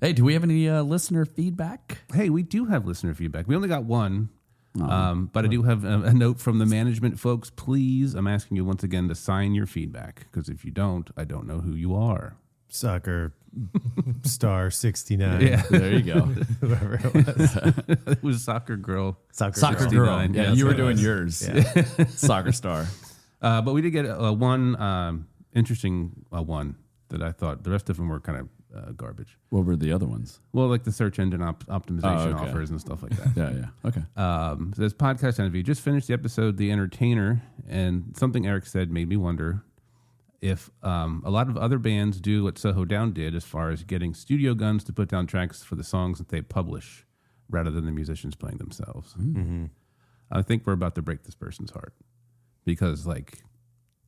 Hey, do we have any listener feedback? Hey, we do have listener feedback. We only got one, but I do have a note from the management folks. Please, I'm asking you once again to sign your feedback, because if you don't, I don't know who you are. Soccer star 69. Yeah, there you go. Whoever it was. It was Soccer Girl. Soccer girl. Yeah, you were doing yours. Yeah. Soccer star. But we did get one interesting one that I thought the rest of them were kind of garbage. What were the other ones? Well, like the search engine optimization okay. offers and stuff like that. Yeah. Okay. So this PODCASTNV just finished the episode, The Entertainer, and something Eric said made me wonder if a lot of other bands do what Soho Down did as far as getting studio guns to put down tracks for the songs that they publish rather than the musicians playing themselves. Mm-hmm. I think we're about to break this person's heart because, like,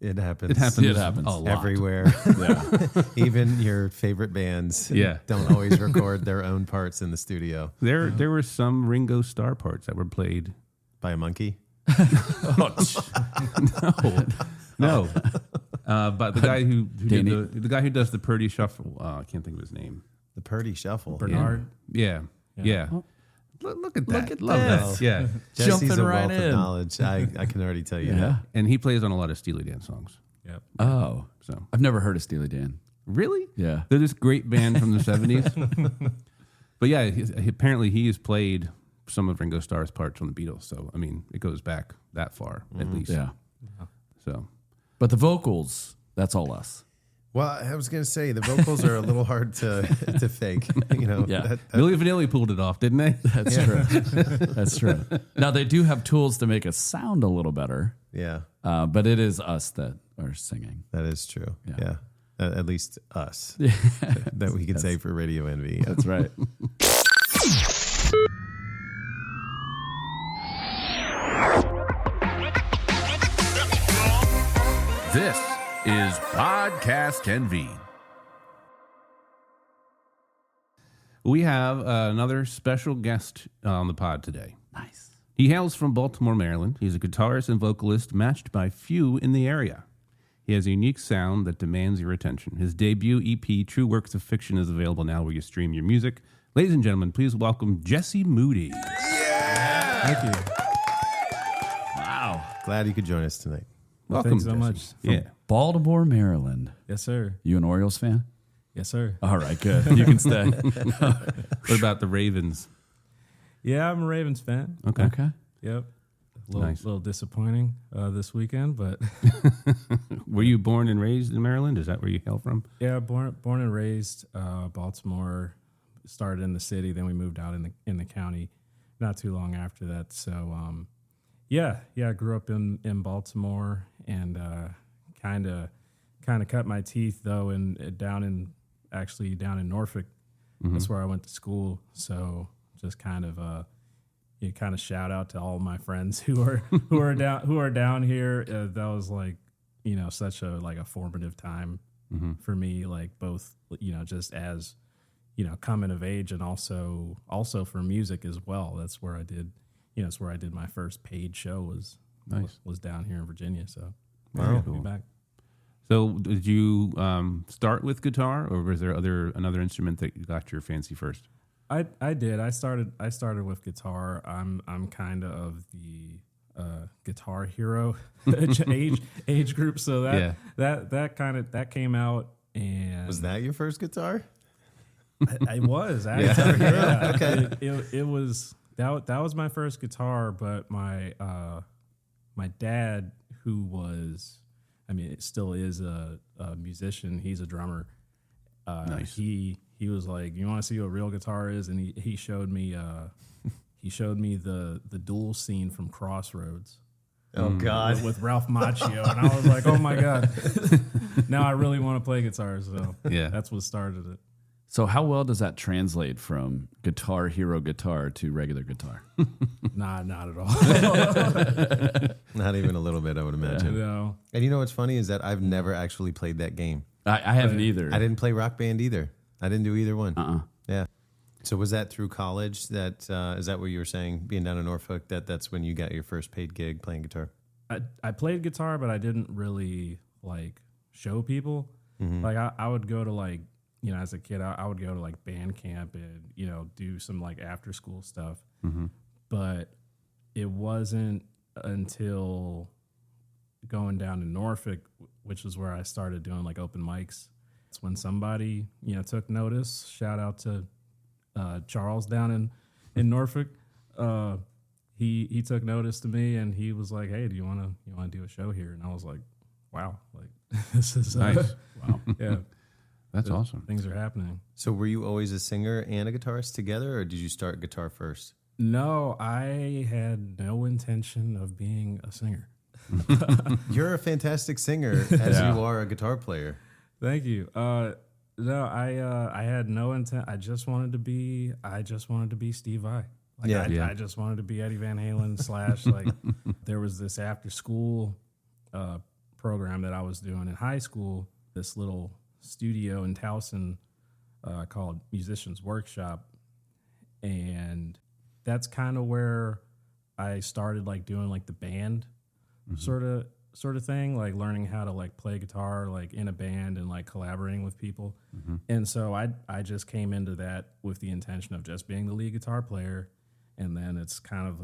It happens. it happens happens. a lot. everywhere. Yeah. Even your favorite bands don't always record their own parts in the studio. There were some Ringo Starr parts that were played. By a monkey? No. But the guy who did the guy who does the Purdy Shuffle, I can't think of his name. The Purdy Shuffle. Bernard. Yeah. Look at that. Look at this. Yeah. Jesse's Jumping a right wealth in. of knowledge. I can already tell you Yeah. that. And he plays on a lot of Steely Dan songs. Yep. Oh, So I've never heard of Steely Dan. really? Yeah. They're this great band from the 70s. But yeah, apparently he has played some of Ringo Starr's parts on the Beatles. So, I mean, it goes back that far at least. Yeah. So, But the vocals, that's all us. Well, I was going to say the vocals are a little hard to fake. You know, Yeah. Milli Vanilli pulled it off, didn't they? That's true. That's true. Now, they do have tools to make us sound a little better, yeah, but it is us that are singing. that is true. Yeah. Yeah. At least us that we can say for Radio Envy. That's right. This is PODCASTNV. We have another special guest on the pod today. Nice. He hails from Baltimore, Maryland. He's a guitarist and vocalist matched by few in the area. He has a unique sound that demands your attention. His debut EP, True Works of Fiction, is available now where you stream your music. Ladies and gentlemen, please welcome Jesse Moody. Thank you. Wow. Glad you could join us tonight. Welcome Thanks so Jesse. much. Yeah. Baltimore, Maryland. Yes, sir. You an Orioles fan? Yes, sir. All right, good. You can stay. What about the Ravens? Yeah, I'm a Ravens fan. Okay. Okay. Yep. A Nice. little disappointing this weekend, but Were you born and raised in Maryland? Is that where you hail from? yeah, born and raised Baltimore. Started in the city, then we moved out in the county. Not too long after that, so yeah. I grew up in Baltimore and kind of cut my teeth though, and down in Norfolk. That's where I went to school. So just kind of shout out to all my friends who are down here. That was like, such a formative time for me, like both, just as, coming of age and also for music as well. That's where I did, it's where I did my first paid show was down here in Virginia. So Wow. to be back. So did you start with guitar, or was there another instrument that you got your fancy first? I did. I started with guitar. I'm kind of the guitar hero age group. So that came out, and Was that your first guitar? I was actually. Yeah. Okay. It was that was my first guitar, but my dad, who was, it still is a musician. He's a drummer. Nice. He was like, "You want to see what real guitar is?" And he showed me the dual scene from Crossroads. Oh, God. With Ralph Macchio, and I was like, "Oh my God!" Now I really want to play guitar. So Yeah. that's what started it. So how well does that translate from guitar hero guitar to regular guitar? Nah, not at all. Not even a little bit, I would imagine. No. And you know what's funny is that I've never actually played that game. I haven't either. I didn't play Rock Band either. I didn't do either one. Uh-uh. Yeah. So was that through college? That is that what you were saying? Being down in Norfolk, that's when you got your first paid gig playing guitar. I played guitar, but I didn't really like show people. Like I would go to like as a kid, I would go to like band camp and, do some like after school stuff. But it wasn't until going down to Norfolk, which is where I started doing like open mics. It's when somebody, took notice. Shout out to Charles down in Norfolk. He took notice to me and he was like, "Hey, do you want to do a show here?" And I was like, "Wow, like this is Nice. Wow. Yeah, That's awesome. Things are happening." So were you always a singer and a guitarist together, or did you start guitar first? No, I had no intention of being a singer. You're a fantastic singer, as you are a guitar player. Thank you. No, I had no intent. I just wanted to be Steve Vai. Like I just wanted to be Eddie Van Halen / like there was this after school program that I was doing in high school, this little studio in Towson called Musicians Workshop. And that's kind of where I started like doing like the band sort of thing, like learning how to like play guitar like in a band and like collaborating with people. And so I just came into that with the intention of just being the lead guitar player. And then it's kind of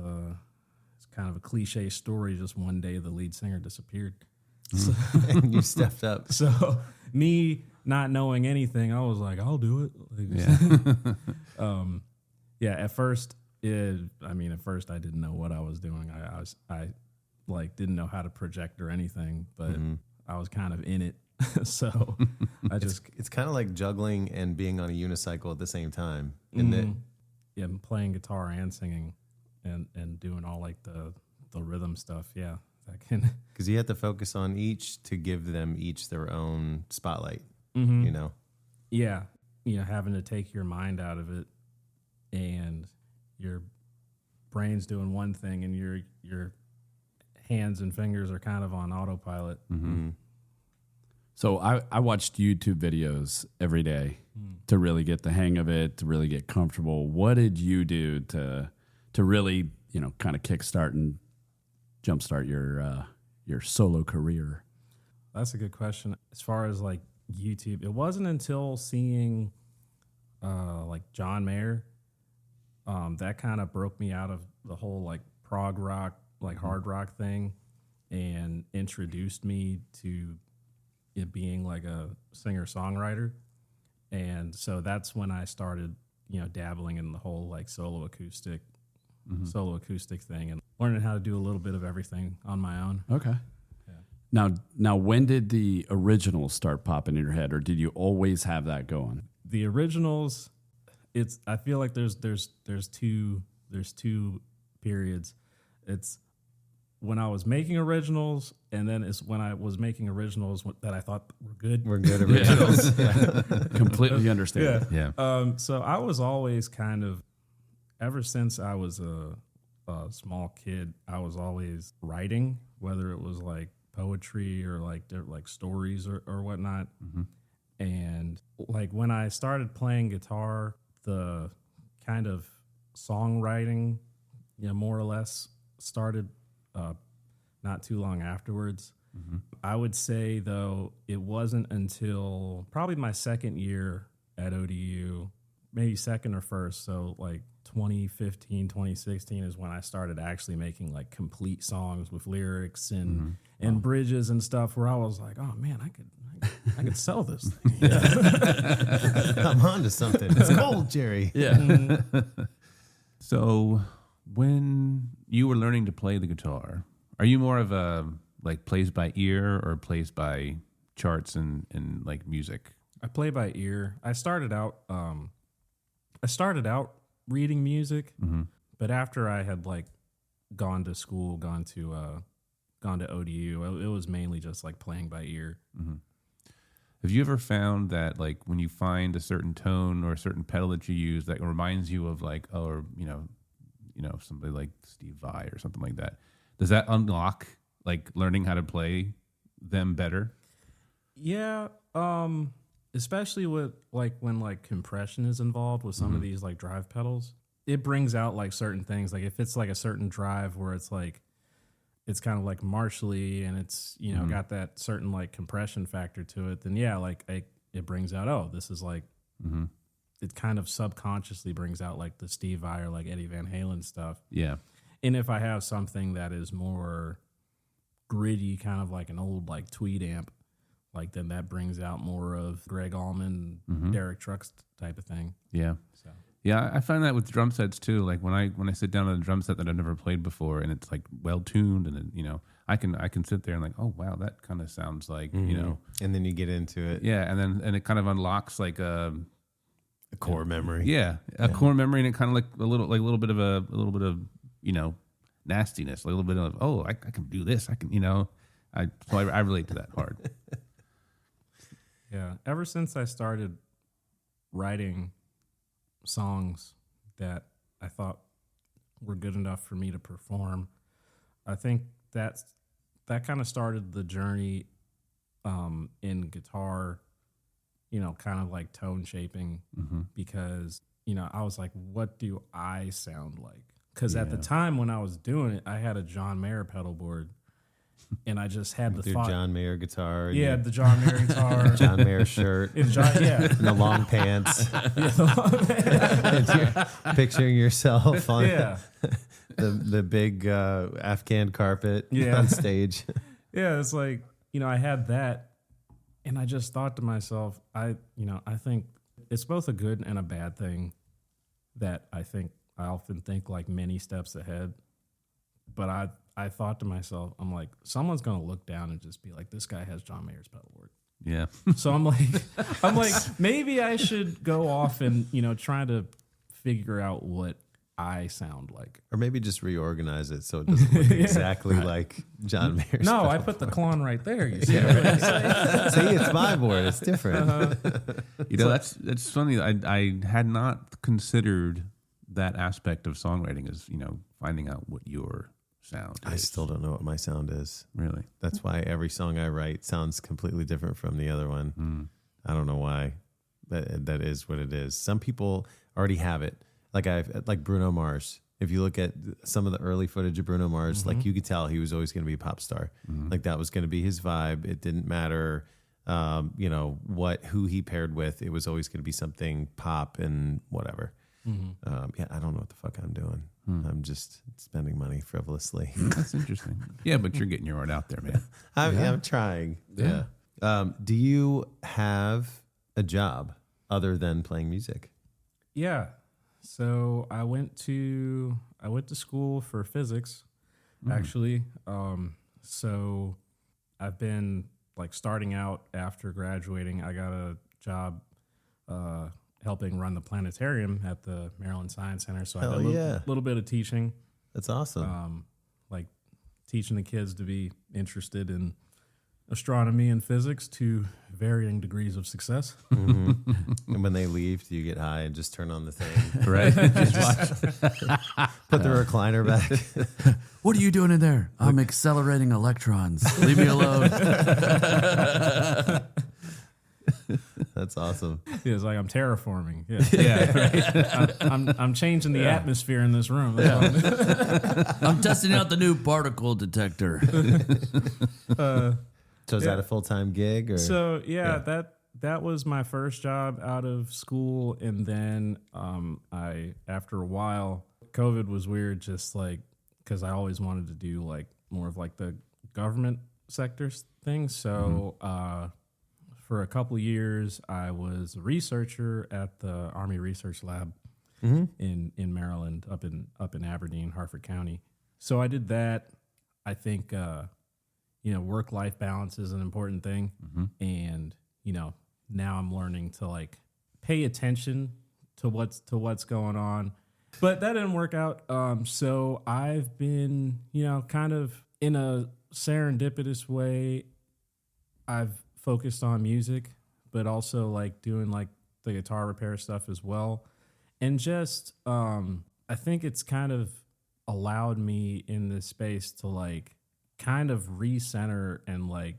a cliche story. Just one day the lead singer disappeared. So, And you stepped up. so me not knowing anything, I was like, I'll do it. Like, at first I didn't know what I was doing. I like didn't know how to project or anything, but I was kind of in it. So It's kind of like juggling and being on a unicycle at the same time, isn't it? Yeah, I'm playing guitar and singing and doing all like the rhythm stuff. Yeah, that can. Because you have to focus on each to give them each their own spotlight, Yeah, having to take your mind out of it and your brain's doing one thing and your hands and fingers are kind of on autopilot. So I watched YouTube videos every day to really get the hang of it, to really get comfortable. What did you do to really, kind of kickstart and jumpstart your solo career? That's a good question. As far as like YouTube, it wasn't until seeing like John Mayer that kind of broke me out of the whole like prog rock, like hard rock thing, and introduced me to it being like a singer-songwriter. And so that's when I started, dabbling in the whole like solo acoustic thing and learning how to do a little bit of everything on my own. Okay. Yeah. Now, when did the originals start popping in your head, or did you always have that going? The originals, I feel like there's two periods. It's when I was making originals, and then it's when I was making originals that I thought were good. We're good originals. Completely understand. Yeah. So I was always kind of, ever since I was a small kid, I was always writing, whether it was like poetry or like stories or whatnot. And like when I started playing guitar, the kind of songwriting, more or less started not too long afterwards. I would say, though, it wasn't until probably my second year at ODU, maybe second or first, so like 2015, 2016 is when I started actually making like complete songs with lyrics and bridges and stuff, where I was like, oh man, I could sell this thing. I'm on to something. It's cold, Jerry. Yeah. So when you were learning to play the guitar, are you more of a like plays by ear or plays by charts and like music? I play by ear. I started out reading music, but after I had like gone to school, gone to ODU, it was mainly just like playing by ear. Have you ever found that like when you find a certain tone or a certain pedal that you use that reminds you of like, somebody like Steve Vai or something like that, does that unlock like learning how to play them better? Yeah, especially with like when like compression is involved with some of these like drive pedals, it brings out like certain things. Like if it's like a certain drive where it's like it's kind of like martially and it's got that certain like compression factor to it, then yeah, like it brings out, oh, this is like, it kind of subconsciously brings out like the Steve Vai or like Eddie Van Halen stuff. Yeah. And if I have something that is more gritty, kind of like an old like Tweed amp, like then that brings out more of Greg Allman, Derek Trucks type of thing. Yeah. So. Yeah, I find that with drum sets too. Like when I sit down on a drum set that I've never played before, and it's like well tuned, and then, you know, I can sit there and like, oh wow, that kind of sounds like, you know, and then you get into it. yeah, and it kind of unlocks like A core memory. yeah, a core memory, and it kind of like a little bit of you know, nastiness, like a little bit of, oh, I can do this, I can, you know, so I relate to that hard. Yeah, ever since I started writing songs that I thought were good enough for me to perform, I think that kind of started the journey in guitar, you know, kind of like tone shaping, because, you know, I was like, what do I sound like? Because at the time when I was doing it, I had a John Mayer pedal board, and I just had the With your thought. John Mayer guitar. Yeah, the John Mayer guitar. John Mayer shirt. And And the long pants. Picturing yourself on the big Afghan carpet on stage. Yeah, it's like, you know, I had that, and I just thought to myself, I think it's both a good and a bad thing that I often think like many steps ahead. But I thought to myself, I'm like, someone's going to look down and just be like, this guy has John Mayer's pedal board. Yeah. So I'm like, maybe I should go off and, you know, try to figure out what I sound like. Or maybe just reorganize it so it doesn't look exactly like John Mayer's. No, pedal I put the clone right there. You see? See, it's my board. It's different. You know, that's funny. I had not considered that aspect of songwriting as, you know, finding out what your sound is. I still don't know what my sound is. Really? That's why every song I write sounds completely different from the other one. I don't know why. That is what it is. Some people already have it. Like Bruno Mars. If you look at some of the early footage of Bruno Mars, like you could tell he was always going to be a pop star. Like that was going to be his vibe. It didn't matter, you know, who he paired with. It was always going to be something pop and whatever. Yeah, I don't know what the fuck I'm doing. I'm just spending money frivolously. That's interesting. Yeah, but you're getting your art out there, man. I'm trying. Yeah. Do you have a job other than playing music? Yeah. So I went to school for physics, actually. So I've been like starting out after graduating. I got a job helping run the planetarium at the Maryland Science Center. So I did a little bit of teaching. That's awesome. Like teaching the kids to be interested in astronomy and physics to varying degrees of success. And when they leave, do you get high and just turn on the thing? Right? Put the recliner back. What are you doing in there? I'm accelerating electrons. Leave me alone. That's awesome. It's like I'm terraforming. Yeah. I'm changing the atmosphere in this room. I'm testing out the new particle detector. So is that a full-time gig? Or? So that was my first job out of school, and then I after a while, COVID was weird, just like because I always wanted to do like more of like the government sector things. So for a couple of years, I was a researcher at the Army Research Lab in Maryland, up in Aberdeen, Harford County. So I did that. I think you know, work-life balance is an important thing, and you know, now I'm learning to like pay attention to what's going on. But that didn't work out. So I've been, you know, kind of in a serendipitous way, I've focused on music, but also like doing like the guitar repair stuff as well. And just, I think it's kind of allowed me in this space to like kind of recenter and like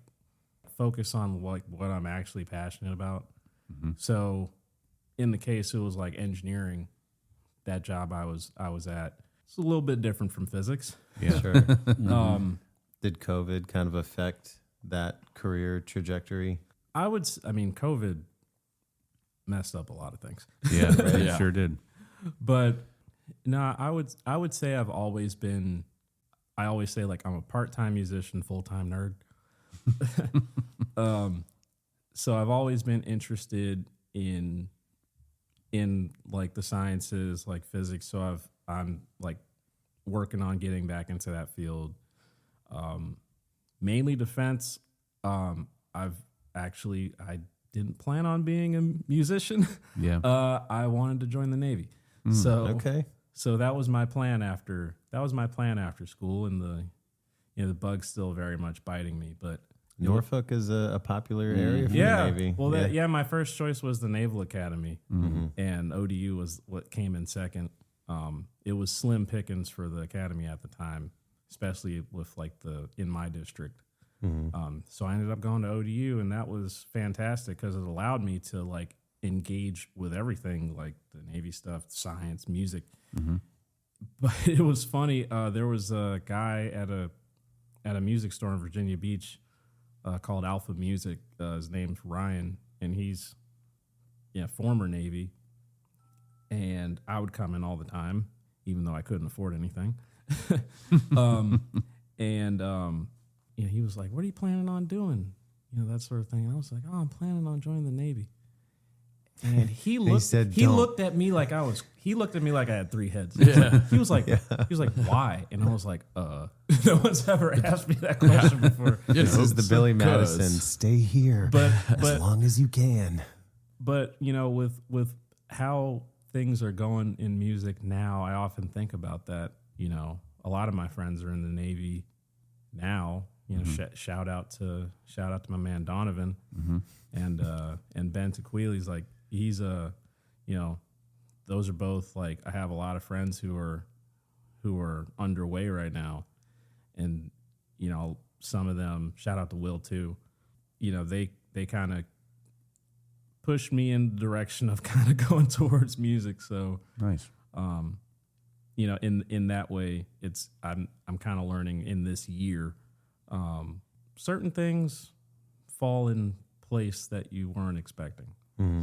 focus on what I'm actually passionate about. So in the case, it was like engineering. That job I was at, it's a little bit different from physics. Yeah, sure. Did COVID kind of affect that career trajectory? I mean, COVID messed up a lot of things. Yeah, right. Yeah. Sure did. But no, I would say I always say like I'm a part-time musician, full-time nerd. So I've always been interested in like the sciences, like physics. So I'm like working on getting back into that field. Mainly defense. I didn't plan on being a musician. Yeah. I wanted to join the Navy. Okay. So that was my plan after school, and the bug's still very much biting me. But Norfolk is a popular area for the Navy. Well, my first choice was the Naval Academy, and ODU was what came in second. It was slim pickings for the academy at the time, especially with like in my district. So I ended up going to ODU, and that was fantastic because it allowed me to like engage with everything, like the Navy stuff, science, music. But it was funny. There was a guy at a music store in Virginia Beach called Alpha Music. His name's Ryan, and he's former Navy. And I would come in all the time, even though I couldn't afford anything. He was like, "What are you planning on doing?" That sort of thing. And I was like, "Oh, I'm planning on joining the Navy." And he looked at me like I had three heads. He was like, "Why?" And I was like, no one's ever asked me that question before. This is the Billy Madison. Stay here, as long as you can. But with how things are going in music now, I often think about that. A lot of my friends are in the Navy now. Shout out to my man Donovan, and Ben Tequili's like. He's those are both like I have a lot of friends who are underway right now, and some of them, shout out to Will too, they kind of pushed me in the direction of kind of going towards music. So Nice. In that way, I'm kind of learning in this year, certain things fall in place that you weren't expecting.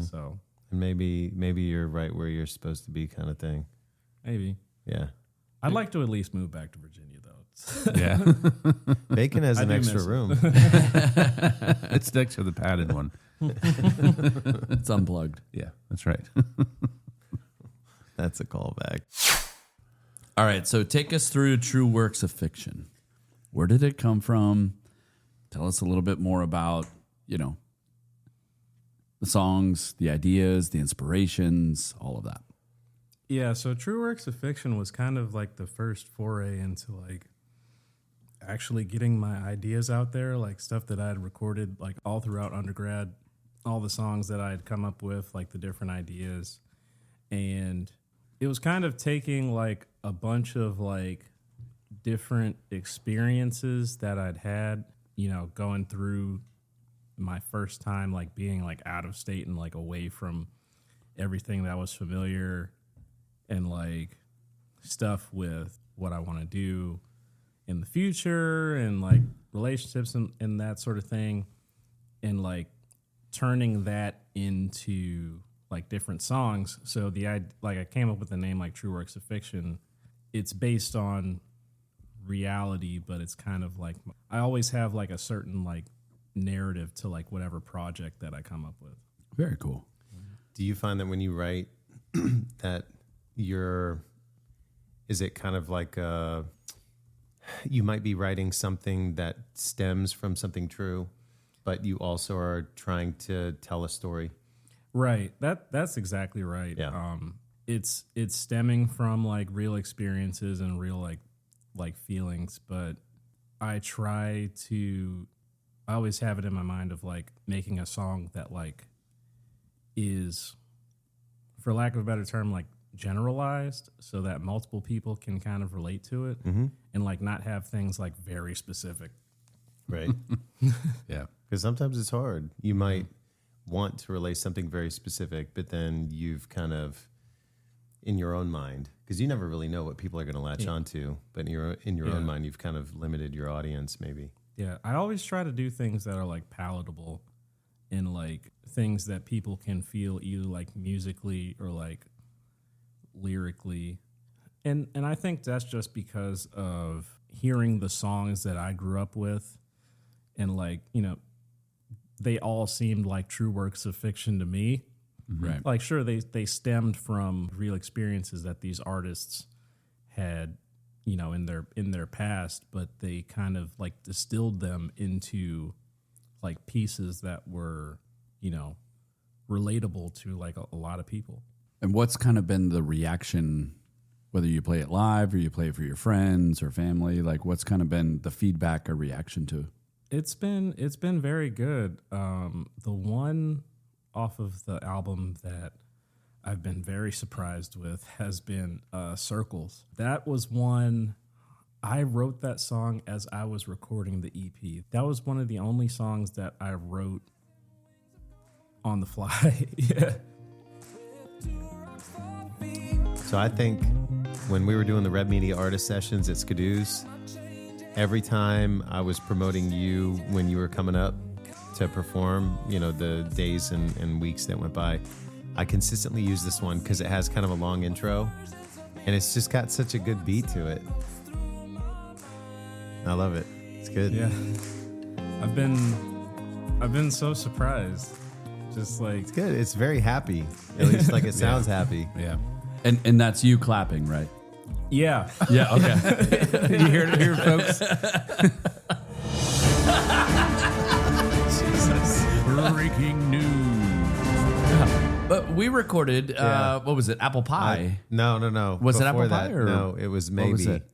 So and maybe you're right where you're supposed to be, kind of thing. Maybe. Yeah. I'd like to at least move back to Virginia, though. Yeah. Bacon has an extra miss it. room. It's next to the padded one. It's unplugged. Yeah, that's right. That's a callback. All right, so take us through True Works of Fiction. Where did it come from? Tell us a little bit more about, the songs, the ideas, the inspirations, all of that. Yeah, so True Works of Fiction was kind of like the first foray into like actually getting my ideas out there, like stuff that I had recorded like all throughout undergrad, all the songs that I had come up with, like the different ideas. And it was kind of taking like a bunch of like different experiences that I'd had, going through my first time like being like out of state and like away from everything that was familiar, and like stuff with what I want to do in the future and like relationships and that sort of thing, and like turning that into like different songs. So I came up with the name like True Works of Fiction. It's based on reality, but it's kind of like I always have like a certain like narrative to like whatever project that I come up with. Very cool. Do you find that when you write that is it kind of like you might be writing something that stems from something true, but you also are trying to tell a story? Right. That's exactly right. Yeah. It's stemming from like real experiences and real like feelings, but I always have it in my mind of like making a song that like is, for lack of a better term, like generalized, so that multiple people can kind of relate to it, and like not have things like very specific. Right. Yeah. Because sometimes it's hard. You might want to relay something very specific, but then you've kind of, in your own mind, because you never really know what people are going to latch onto, but in your own mind, you've kind of limited your audience maybe. Yeah, I always try to do things that are like palatable, in like things that people can feel either like musically or like lyrically. And I think that's just because of hearing the songs that I grew up with, and like, you know, they all seemed like true works of fiction to me. Right. Like, sure, they stemmed from real experiences that these artists had, you know, in their past, but they kind of like distilled them into like pieces that were, you know, relatable to like a lot of people. And what's kind of been the reaction, whether you play it live or you play it for your friends or family? Like, what's kind of been the feedback or reaction to? It's been very good. The one off of the album that I've been very surprised with has been Circles. That was one, I wrote that song as I was recording the EP. That was one of the only songs that I wrote on the fly. Yeah. So I think when we were doing the Red Media Artist Sessions at Skidoo's, every time I was promoting you when you were coming up to perform, you know, the days and weeks that went by, I consistently use this one because it has kind of a long intro and it's just got such a good beat to it. I love it. It's good. Yeah. I've been so surprised. Just like, It's good. It's very happy. At least like it sounds happy. Yeah. And that's you clapping, right? yeah. Yeah, okay. You hear it here, folks? Breaking news. But we recorded, what was it, Apple Pie? No. Was it Before apple that, pie or no? It was maybe. was it?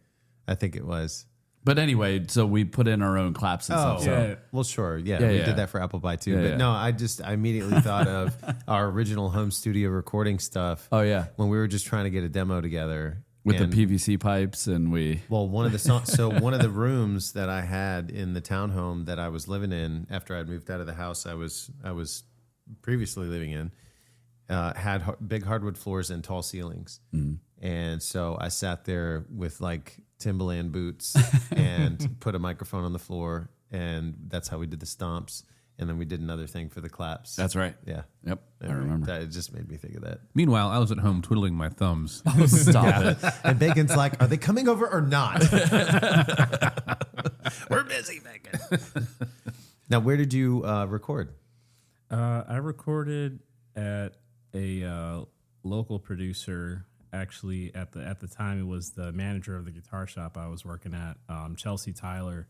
I think it was. But anyway, so we put in our own claps and stuff. So. Yeah. Well, sure. Yeah, Yeah, we yeah. did that for Apple Pie too. Yeah, but yeah. no, I immediately thought of our original home studio recording stuff. Oh, yeah. When we were just trying to get a demo together. With And- the PVC pipes and we... Well, one of the songs, so one of the rooms that I had in the townhome that I was living in after I'd moved out of the house I was previously living in, had big hardwood floors and tall ceilings. And so I sat there with like Timberland boots and put a microphone on the floor, and that's how we did the stomps. And then we did another thing for the claps. That's right. Yeah. Yep, I remember. That, it just made me think of that. Meanwhile, I was at home twiddling my thumbs. Stop it. And Bacon's like, are they coming over or not? We're busy, Bacon. Now, where did you record? I recorded at a local producer. Actually, at the time, it was the manager of the guitar shop I was working at, Chelsea Tyler.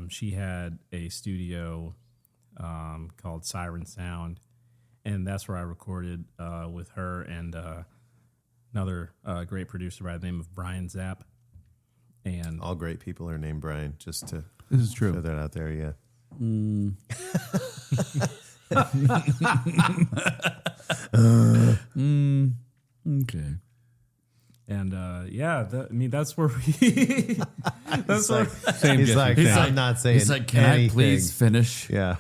She had a studio called Siren Sound, and that's where I recorded with her and another great producer by the name of Brian Zapp. And All great people are named Brian, just to This is throw true. that out there, yeah. Okay. And I mean, that's where we. That's where. He's like, I'm not saying He's like, can anything. I please finish? Yeah.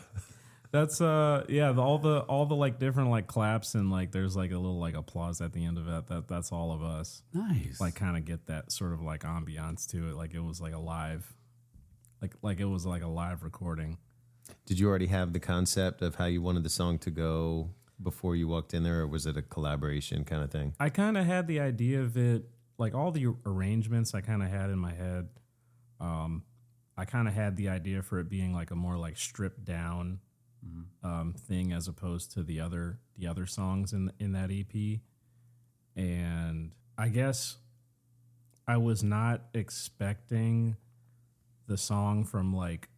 That's all the like different like claps and like there's like a little like applause at the end of it. That's all of us. Nice. Like kind of get that sort of like ambiance to it. Like it was like a live, like it was like a live recording. Did you already have the concept of how you wanted the song to go before you walked in there, or was it a collaboration kind of thing? I kind of had the idea of it, like all the arrangements I kind of had in my head. I kind of had the idea for it being like a more like stripped down thing as opposed to the other songs in that EP. And I guess I was not expecting the song from like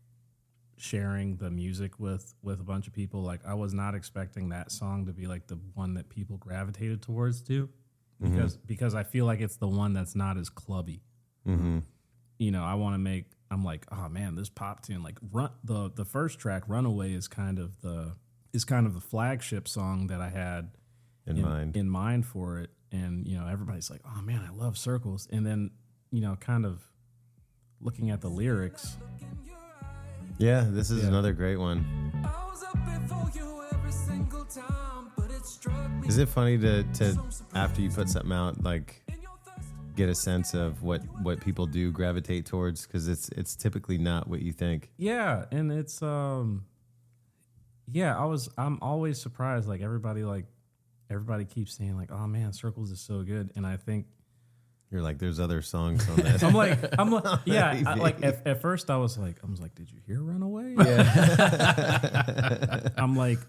sharing the music with a bunch of people. Like I was not expecting that song to be like the one that people gravitated towards too, because I feel like it's the one that's not as clubby. You know, I'm like, oh man, this pop tune, like the first track, Runaway, is kind of the flagship song that I had in mind for it. And, you know, everybody's like, oh man, I love Circles. And then, you know, kind of looking at the lyrics. Yeah, this is another great one. Is it funny to after you put something out, like get a sense of what people do gravitate towards? Because it's typically not what you think. Yeah, and it's I'm always surprised. Like everybody keeps saying like, oh man, Circles is so good. And I think You're like, there's other songs on this. I'm like, yeah. At first I was like, did you hear Runaway? Yeah. I'm like,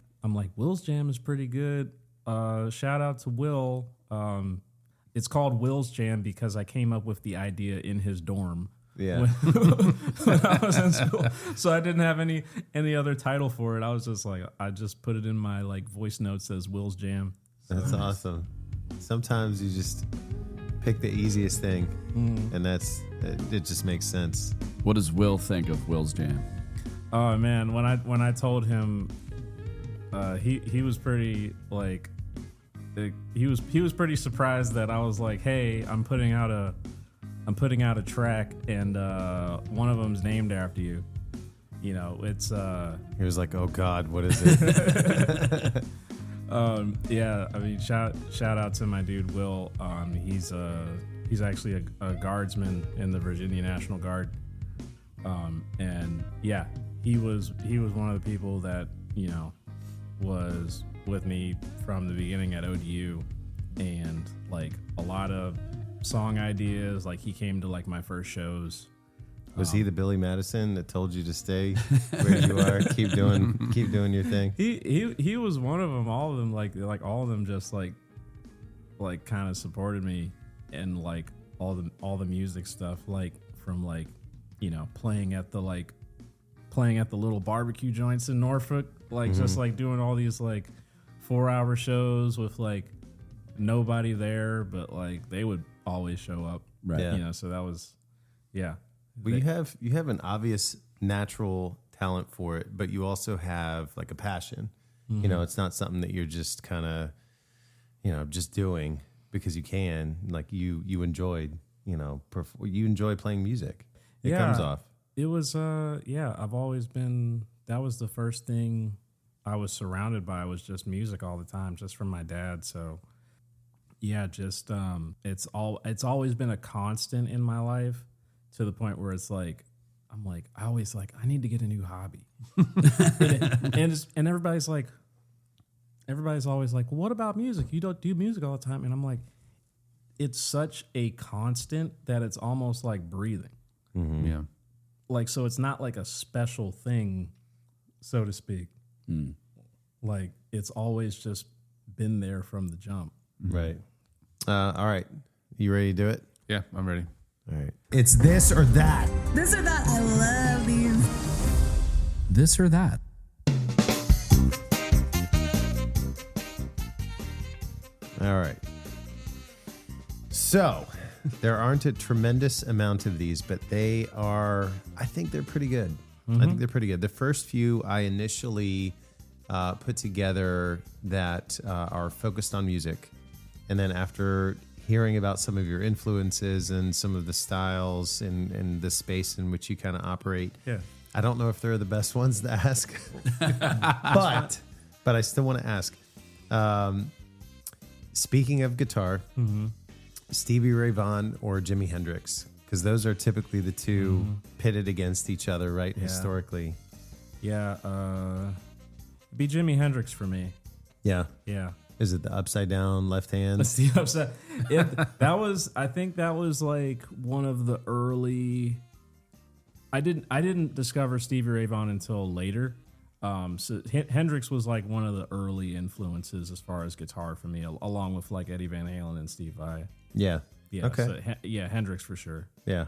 Will's Jam is pretty good. Shout out to Will. It's called Will's Jam because I came up with the idea in his dorm. Yeah. When I was in school, so I didn't have any other title for it. I was just like, I just put it in my like voice notes as Will's Jam. So, That's awesome. Sometimes you just pick the easiest thing, and it just makes sense. What does Will think of Will's Jam? Oh man, when I told him, he was pretty like, he was pretty surprised that I was like, hey, I'm putting out a track, and one of them's named after you. You know, it's He was like, oh God, what is it? yeah, I mean, shout out to my dude Will. He's actually a guardsman in the Virginia National Guard. And yeah, he was one of the people that, you know, was with me from the beginning at ODU, and like a lot of song ideas. Like he came to like my first shows. Was he the Billy Madison that told you to stay where you are? Keep doing your thing. He was one of them. All of them, like all of them, just like kind of supported me, and like all the music stuff, like from like, you know, playing at the little barbecue joints in Norfolk, like just like doing all these like 4-hour shows with like nobody there, but like they would always show up, Right. Yeah. You know, so that was, yeah. Well, you have an obvious natural talent for it, but you also have like a passion. You know, it's not something that you're just kind of, you know, just doing because you can. Like you enjoyed, you know, you enjoy playing music. It comes off. It was, I've always been, that was the first thing I was surrounded by, was just music all the time, just from my dad. So yeah, just, it's always been a constant in my life, to the point where it's like, I'm like, I always like, I need to get a new hobby. and everybody's always like, well, what about music? You don't do music all the time. And I'm like, it's such a constant that it's almost like breathing. Mm-hmm. Yeah. Like, so it's not like a special thing, so to speak. Like, it's always just been there from the jump. Right. All right. You ready to do it? Yeah, I'm ready. All right. It's this or that. This or that. I love these. This or that. All right. So there aren't a tremendous amount of these, but I think they're pretty good. I think they're pretty good. The first few I initially put together that are focused on music. And then after hearing about some of your influences and some of the styles and the space in which you kind of operate, Yeah. I don't know if they're the best ones to ask, but I still want to ask. Speaking of guitar, Stevie Ray Vaughan or Jimi Hendrix, because those are typically the two pitted against each other, right? Yeah. Historically. Yeah. Be Jimi Hendrix for me. Yeah. Yeah. Is it the upside down left hand? That's the upset. I think that was like one of the early. I didn't discover Stevie Ray Vaughan until later. So Hendrix was like one of the early influences as far as guitar for me, along with like Eddie Van Halen and Steve Vai. Yeah. Yeah. Okay. So, Hendrix for sure. Yeah.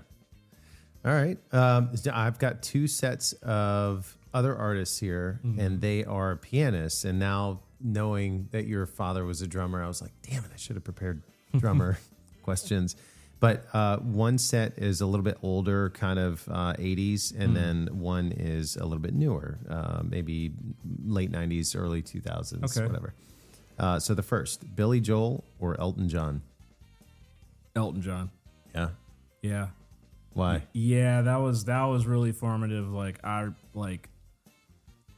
All right. I've got two sets of other artists here, and they are pianists. And now, knowing that your father was a drummer, I was like, damn it, I should have prepared drummer questions. But one set is a little bit older, kind of 80s, and then one is a little bit newer, maybe late 90s, early 2000s, Okay. whatever. So the first, Billy Joel or Elton John? Elton John. Yeah. Yeah. Why? Yeah, that was really formative. Like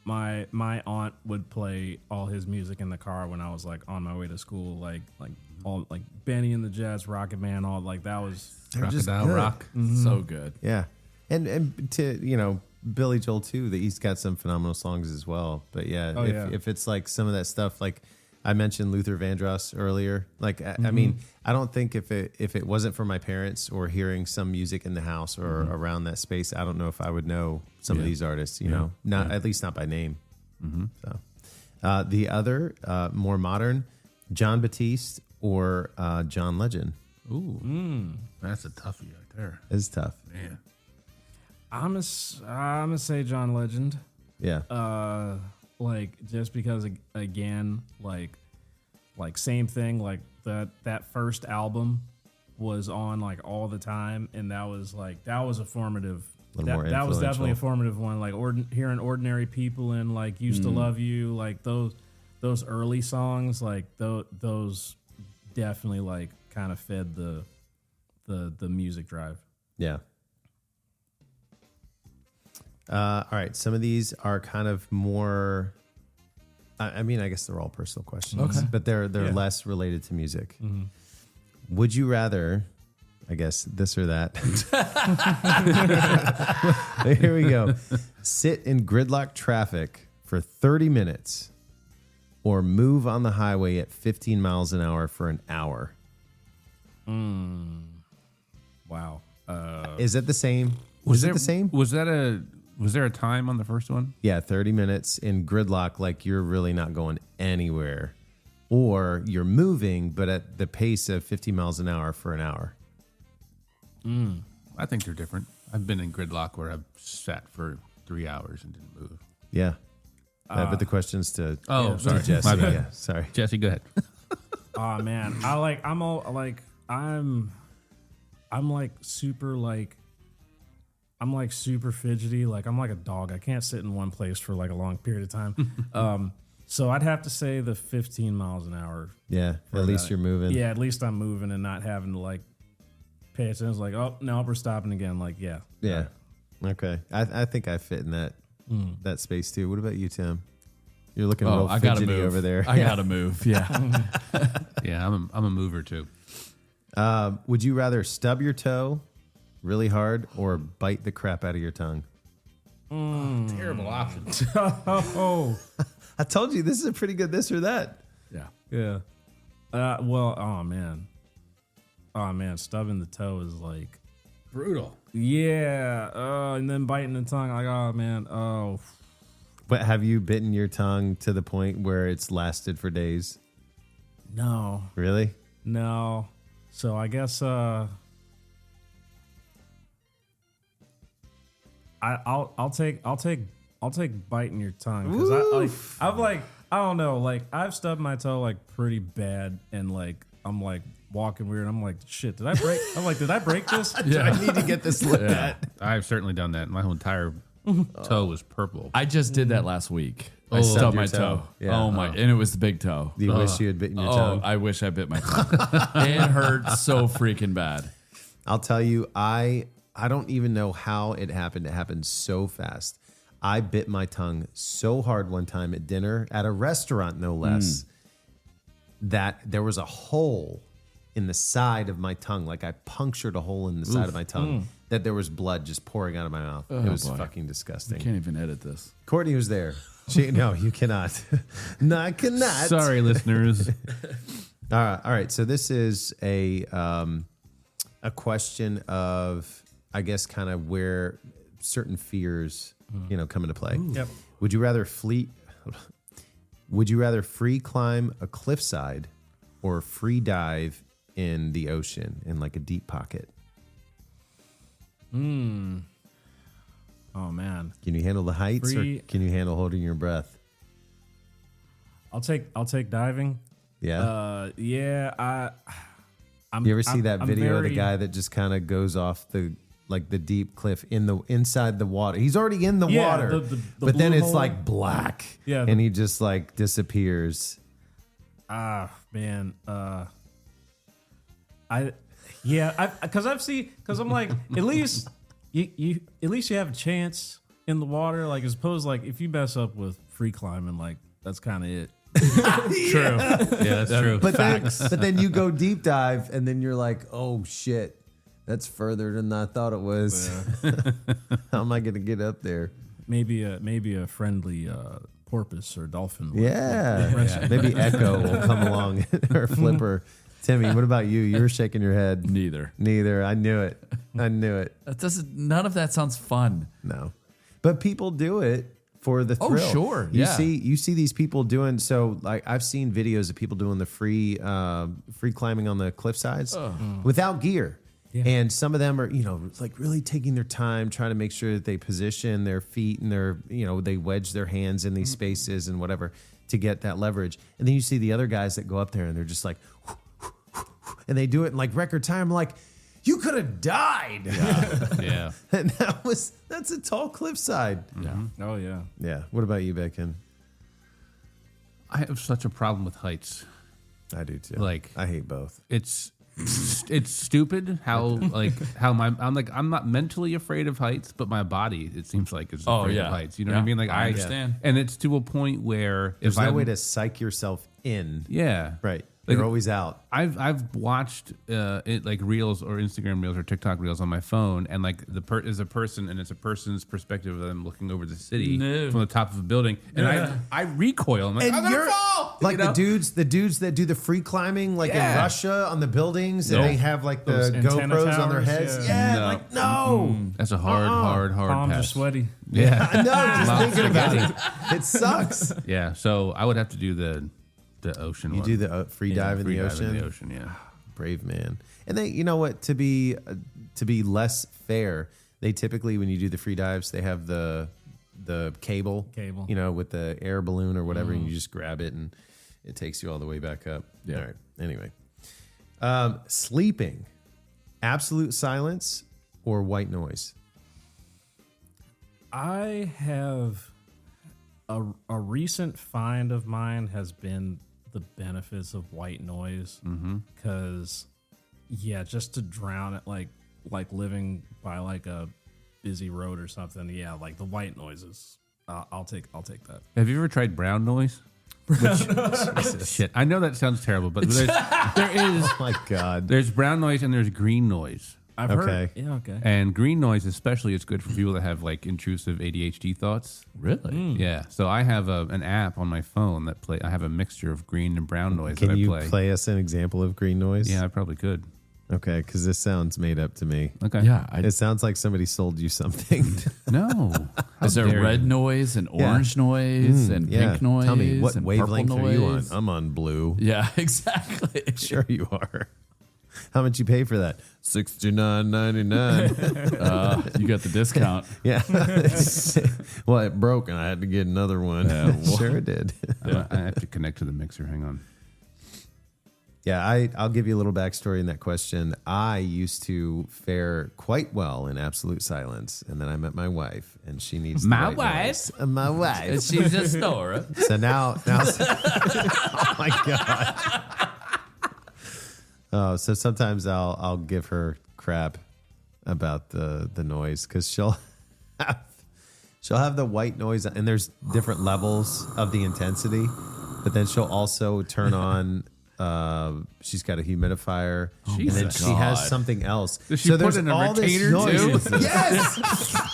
my aunt would play all his music in the car when I was like on my way to school, like all like Benny and the Jets, Rocket Man, all like that was They're just Crocodile good. Rock. So good. Yeah. And to, Billy Joel too. That he's got some phenomenal songs as well. But yeah, if it's like some of that stuff, like I mentioned Luther Vandross earlier. Like I mean, I don't think if it wasn't for my parents or hearing some music in the house or around that space, I don't know if I would know some of these artists. You know, not at least not by name. So the other more modern, John Batiste or John Legend. Ooh, that's a toughie right there. It's tough. Man. I'm gonna say John Legend. Yeah. Like just because again, like same thing. Like that first album was on like all the time, and that was a formative. That was definitely a formative one. Like hearing Ordinary People and like Used to Love You, like those early songs, like those definitely like kind of fed the music drive. Yeah. All right. Some of these are kind of more. I mean, I guess they're all personal questions, but they're less related to music. Would you rather? I guess this or that. Here we go. Sit in gridlock traffic for 30 minutes, or move on the highway at 15 miles an hour for an hour. Wow. Is it the same? Was it the same? Was there a time on the first one? Yeah, 30 minutes in gridlock, like you're really not going anywhere. Or you're moving, but at the pace of 50 miles an hour for an hour. I think they're different. I've been in gridlock where I've sat for 3 hours and didn't move. Yeah. But the question's to sorry, Jesse. my bad. Yeah, sorry. Jesse, go ahead. Oh man, I'm like super fidgety. Like I'm like a dog. I can't sit in one place for like a long period of time. So I'd have to say the 15 miles an hour. Yeah, at least you're moving. Yeah, at least I'm moving and not having to like pay attention. It's like, oh no, we're stopping again. Like yeah. Okay, I think I fit in that space too. What about you, Tim? You're looking real I gotta fidgety move over there. I gotta move. Yeah. Yeah, I'm a mover too. Would you rather stub your toe really hard or bite the crap out of your tongue? Terrible options. Oh. I told you this is a pretty good this or that. Yeah. Well, oh man, stubbing the toe is like Brutal. yeah. And then biting the tongue, like oh man, oh. But have you bitten your tongue to the point where it's lasted for days? No. Really? No. So I guess I'll take biting your tongue because I don't know, like I've stubbed my toe like pretty bad and like I'm like walking weird. I'm like shit. Did I break this? I need to get this looked at. I've certainly done that. My whole entire toe was purple. I just did that last week. I stubbed stubbed your my toe. toe. Yeah. Oh my! And it was the big toe. Do you wish you had bitten your tongue? I wish I bit my tongue. It hurt so freaking bad. I'll tell you, I don't even know how it happened. It happened so fast. I bit my tongue so hard one time at dinner at a restaurant, no less, that there was a hole in the side of my tongue. Like I punctured a hole in the side of my tongue that there was blood just pouring out of my mouth. It was fucking disgusting. Can't even edit this. Courtney was there. No, you cannot. No, I cannot. Sorry, listeners. All right. So this is a question of, I guess, kind of where certain fears, come into play. Yep. Would you rather free climb a cliffside or free dive in the ocean in like a deep pocket? Oh man. Can you handle the heights or can you handle holding your breath? I'll take diving. Yeah. Yeah. You ever see that I'm video of the guy that just kind of goes off the deep cliff inside the water? He's already in the water, but then blue it's hole. like black. Yeah, and he just like disappears. Man. Because I'm like, at least you have a chance in the water. Like as opposed like if you mess up with free climbing, like that's kind of it. True. Yeah, that's true. But then you go deep dive, and then you're like, oh shit, that's further than I thought it was. Yeah. How am I going to get up there? maybe a friendly porpoise or dolphin. Yeah. Maybe Echo will come along or Flipper. Timmy, what about you? You were shaking your head. Neither. I knew it. That doesn't. None of that sounds fun. No, but people do it for the thrill. Oh, sure. You Yeah. see these people doing so. Like I've seen videos of people doing the free climbing on the cliff sides without gear. Yeah. And some of them are, like really taking their time, trying to make sure that they position their feet and they wedge their hands in these spaces and whatever to get that leverage. And then you see the other guys that go up there and they're just like, and they do it in like record time. Like, you could have died. Yeah. And that's a tall cliffside. Yeah. Oh yeah. Yeah. What about you, Becken? I have such a problem with heights. I do too. Like, I hate both. It's stupid how I'm not mentally afraid of heights, but my body, it seems like, is afraid of heights. You know what I mean? Like I understand. And it's to a point where There's no way to psych yourself in. Yeah. Right. Like, You're always out. I've watched like reels or Instagram reels or TikTok reels on my phone, and like is a person, and it's a person's perspective of them looking over the city from the top of a building, and I recoil. I'm like, I'm gonna fall. Like the dudes that do the free climbing, like in Russia on the buildings, and they have like the GoPros on their heads. No. That's a hard Palms pass. are sweaty. Yeah. I know, just thinking about it. It sucks. Yeah. So I would have to do the ocean. You do the free dive in the ocean. Yeah. Brave man. And they, you know what? To be less fair, they typically, when you do the free dives, they have the cable, with the air balloon or whatever, and you just grab it and it takes you all the way back up. Yeah. All right. Anyway, sleeping, absolute silence or white noise. I have a recent find of mine has been the benefits of white noise, because just to drown it, like living by like a busy road or something, like the white noises, I'll take that. Have you ever tried brown noise? Shit, I know that sounds terrible, but there is. Oh my God. There's brown noise and there's green noise. I've heard. Yeah, okay. And green noise, especially, it's good for people that have like intrusive ADHD thoughts. Really? Yeah. So I have an app on my phone that I have a mixture of green and brown noise. Can that you I play. play us an example of green noise? Yeah, I probably could. Okay, because this sounds made up to me. Okay. Yeah. It sounds like somebody sold you something. No. Is there red noise and orange noise and pink noise? Tell me, what and wavelength purple are you on? noise? I'm on blue. Yeah, exactly. Sure you are. How much you pay for that? $69.99. You got the discount. Yeah. Well, it broke and I had to get another one. Sure it did. I have to connect to the mixer. Hang on. Yeah, I'll give you a little backstory in that question. I used to fare quite well in absolute silence, and then I met my wife, and she needs the My white wife? noise. My wife. She's a snorer. So now, oh my God. Oh, so sometimes I'll give her crap about the noise, because she'll have the white noise, and there's different levels of the intensity, but then she'll also turn on. She's got a humidifier, and then she has something else. Does she put in a retainer too? Yes,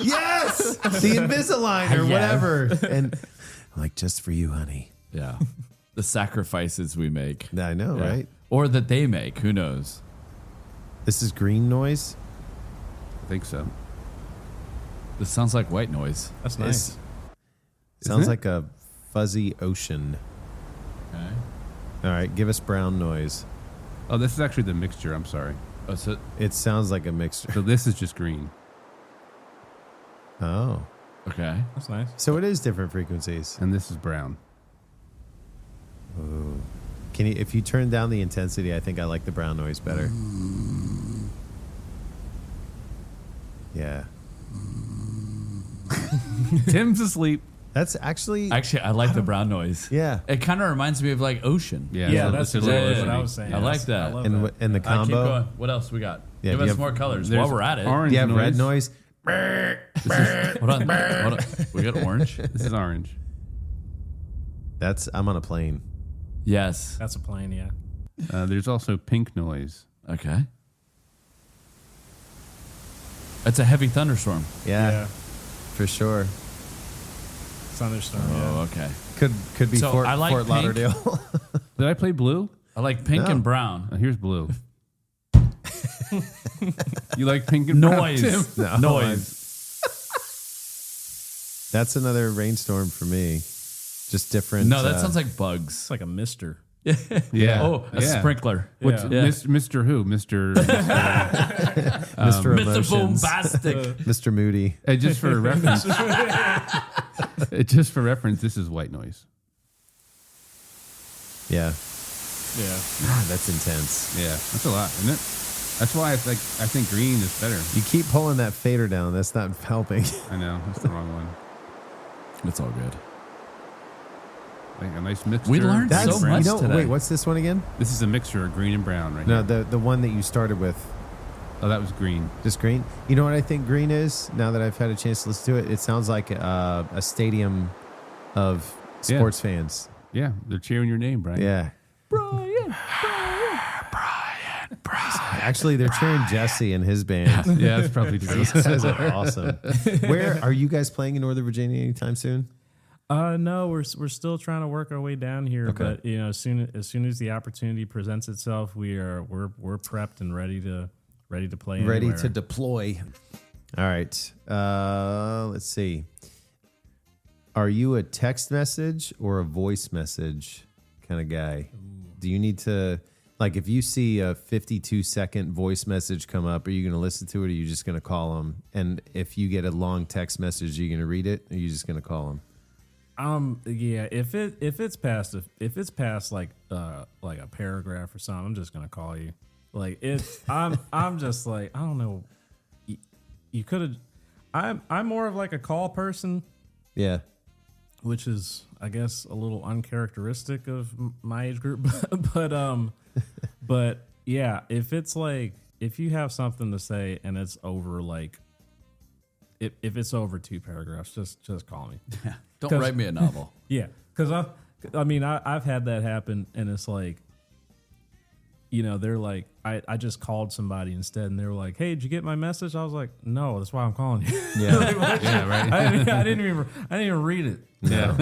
yes, the Invisalign or whatever. And I'm like, just for you, honey. Yeah. The sacrifices we make. I know, Yeah. right? Or that they make. Who knows? This is green noise. I think so. This sounds like white noise. That's nice. Sounds like a fuzzy ocean. Okay. All right, give us brown noise. Oh, this is actually the mixture. I'm sorry. Oh, so It sounds like a mixture. So this is just green. Oh, okay. That's nice. so it is different frequencies. And this is brown. Can you, if you turn down the intensity, I think I like the brown noise better. Yeah, Tim's asleep. that's actually Actually, I like the brown noise. yeah. It kind of reminds me of like ocean. Yeah, so that's it's a exactly little what I oceany. was saying. I like that. I love And that. and the Keep combo. going. What else we got? Yeah, Give do us you have- more colors There's while we're at it. orange Do you have noise. red noise? Hold on. Hold on. We got orange? This is orange. I'm on a plane. Yes. That's a plane, yeah. There's also pink noise. Okay. It's a heavy thunderstorm. Yeah, for sure. Thunderstorm. Oh, okay. Could be So Fort, I like Fort pink. Lauderdale. Did I play blue? I like pink No. and brown. Here's blue. You like pink and brown, Tim? Noise. No, Noise. That's another rainstorm for me. Just different. No, that sounds like bugs. It's like a mister. Yeah. Oh, a Yeah. sprinkler. Which, Yeah. Mr. Who? Mr. Mr. Mr. Emotions, Bombastic. Mr. Moody. Just for reference. This is white noise. Yeah, Yeah. that's intense. Yeah, that's a lot, isn't it? That's why I think green is better. You keep pulling that fader down. That's not helping. I know that's the wrong one. It's all good. Like a nice mixture. We learned of so green and much brown. today. Wait, what's this one again? This is a mixture of green and brown, right? No, here. the one that you started with, Oh, that was green. just green. You know what I think green is? Now that I've had a chance to listen to it, it sounds like a stadium of sports fans. Yeah, they're cheering your name, Brian. Yeah. Actually, they're cheering Jesse and his band. Yeah, that's probably true. Those guys are awesome. Where are you guys playing in Northern Virginia anytime soon? No, we're still trying to work our way down here. Okay. But as soon as the opportunity presents itself, we're prepped and ready to play. Ready anywhere. to deploy. All right. Let's see. Are you a text message or a voice message kind of guy? Do you need to, like, if you see a 52-second voice message come up, are you going to listen to it, or are you just going to call them? And if you get a long text message, are you going to read it, or are you just going to call them? Yeah, if it's past like a paragraph or something, I'm just gonna call you. Like I'm just like, I don't know. You could have. I'm more of like a call person, Yeah. which is, I guess, a little uncharacteristic of my age group. but yeah, if it's like, if you have something to say and it's over like, if it's over 2 paragraphs, just call me. Don't write me a novel. Yeah, because I've had that happen, and it's like, they're like, I just called somebody instead, and they were like, "Hey, did you get my message?" I was like, "No, that's why I'm calling you." Yeah. Yeah, right. I didn't even read it. No.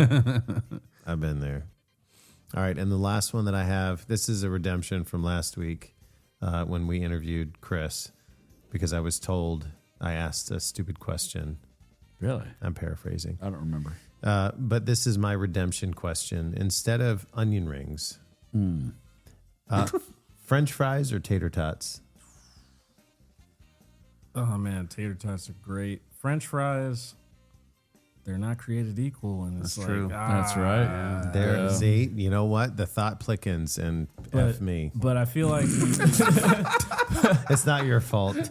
I've been there. All right. And the last one that I have, this is a redemption from last week when we interviewed Chris, because I was told I asked a stupid question. Really? I'm paraphrasing. I don't remember. But this is my redemption question. Instead of onion rings, French fries or tater tots? Oh man, tater tots are great. French fries, they're not created equal, and it's That's like, true. That's right. There, see, you know what? The thought plickens and F me. But I feel like It's not your fault. I it's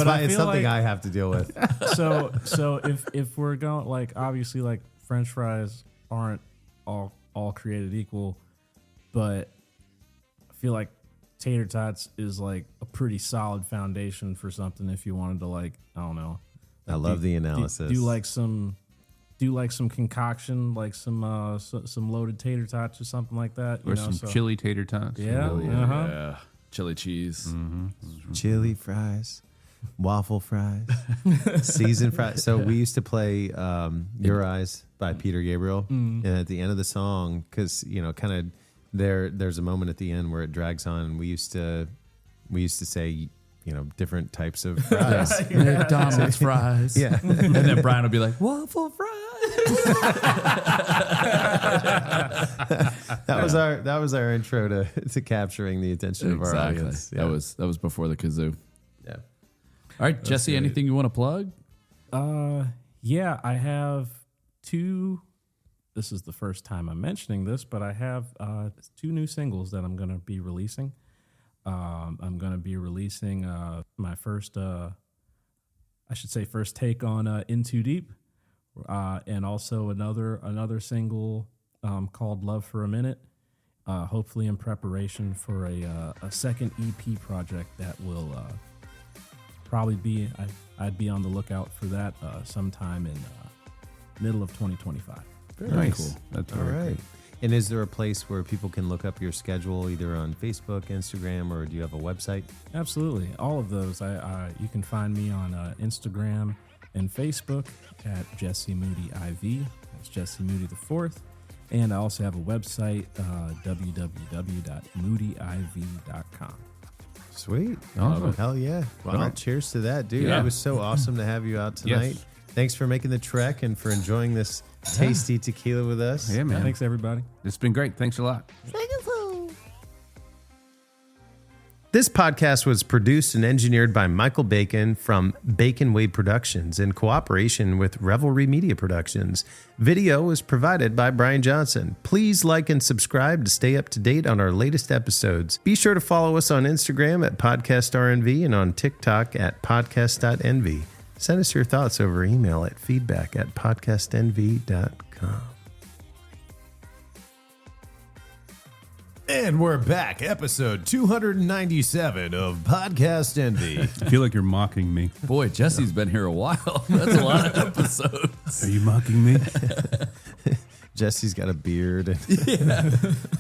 feel something like- I have to deal with. so if we're going, like, obviously, like, French fries aren't all created equal, but I feel like tater tots is like a pretty solid foundation for something. If you wanted to, like, I don't know, I love the analysis. do like some concoction, like some loaded tater tots or something like that, Or some chili tater tots. Yeah. Oh, Uh-huh. Yeah. Chili cheese. Chili fries, waffle fries, seasoned fries. So we used to play Your Eyes by Peter Gabriel. And at the end of the song, because, kind of there's a moment at the end where it drags on. And we used to say, different types of fries. McDonald's fries. Yeah. And then Brian will be like, waffle fries. That was our intro to capturing the attention of our audience. Yeah. That was before the kazoo. Yeah. All right, Jesse, great. anything you want to plug? Yeah, I have 2. This is the first time I'm mentioning this, but I have 2 new singles that I'm going to be releasing. I'm going to be releasing my first take on In Too Deep, and also another single called Love for a Minute, hopefully in preparation for a second EP project that will probably be, I'd be on the lookout for that sometime in middle of 2025. Very Nice. cool. That's All very right. And is there a place where people can look up your schedule, either on Facebook, Instagram, or do you have a website? Absolutely, all of those. You can find me on Instagram and Facebook at Jesse Moody IV. That's Jesse Moody IV. And I also have a website, www.moodyiv.com. Sweet. Awesome. Hell yeah. Well, Well, cheers to that, dude. yeah. It was so awesome to have you out tonight. Yes. Thanks for making the trek and for enjoying this tasty tequila with us. Yeah, man. Thanks, everybody. It's been great. Thanks a lot. This podcast was produced and engineered by Michael Bacon from Bacon Wave Productions in cooperation with Revelry Media Productions. Video was provided by Brian Johnson. Please like and subscribe to stay up to date on our latest episodes. Be sure to follow us on Instagram at PodcastRNV and on TikTok at podcast.nv. Send us your thoughts over email at feedback@podcastnv.com. And we're back, episode 297 of Podcast Envy. I feel like you're mocking me. Boy, Jesse's been here a while. That's a lot of episodes. Are you mocking me? Jesse's got a beard.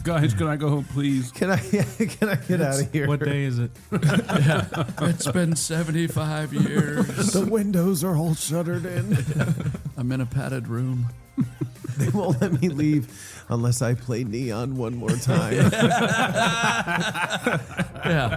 Guys, can I go home, please? Can I get out of here? What day is it? It's been 75 years. The windows are all shuttered in. I'm in a padded room. They won't let me leave unless I play Neon one more time. Yeah.